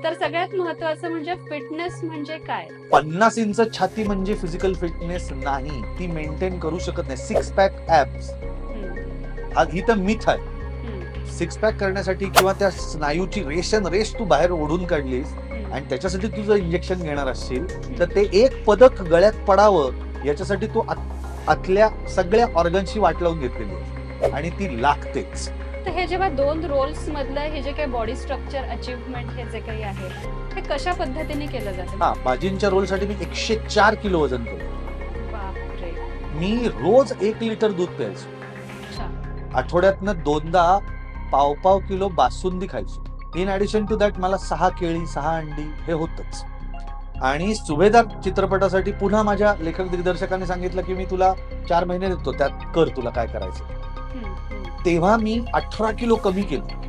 तर सगळ्यात महत्वाचं म्हणजे फिटनेस म्हणजे काय? 50 इंच छाती म्हणजे फिजिकल फिटनेस नाही, ती मेंटेन करू शकत नाही. 6 पॅक ऍब्स ही तर मिथ आहे. 6 पॅक करण्यासाठी किंवा त्या स्नायूची रेष तू बाहेर ओढून काढलीस आणि त्याच्यासाठी तू जर इंजेक्शन घेणार असशील तर ते एक पदक गळ्यात पडावं याच्यासाठी तू आतल्या सगळ्या ऑर्गन्सची वाट लावून घेतलेली आहे आणि ती लागतेच. तर हे जेव्हा दोन रोल्स मधलं हे जे काही बॉडी स्ट्रक्चर अचीवमेंट हे जे काही आहे हे कशा पद्धतीने केलं जातं? हा, बाजींच्या रोलसाठी मी 104 किलो वजन करतो. बापरे. मी रोज 1 लिटर दूध प्यायचो. अच्छा. आठवड्यातनं 2दा पाव किलो बासुंदी खायचो. इन ऍडिशन टू दॅट मला 6 केळी 6 अंडी हे होतच. आणि सुभेदार चित्रपटासाठी पुन्हा माझ्या लेखक दिग्दर्शकाने सांगितलं की मी तुला 4 महिने देतो, त्यात कर तुला काय करायचं. तेव्हा मी 18 किलो कमी केलं.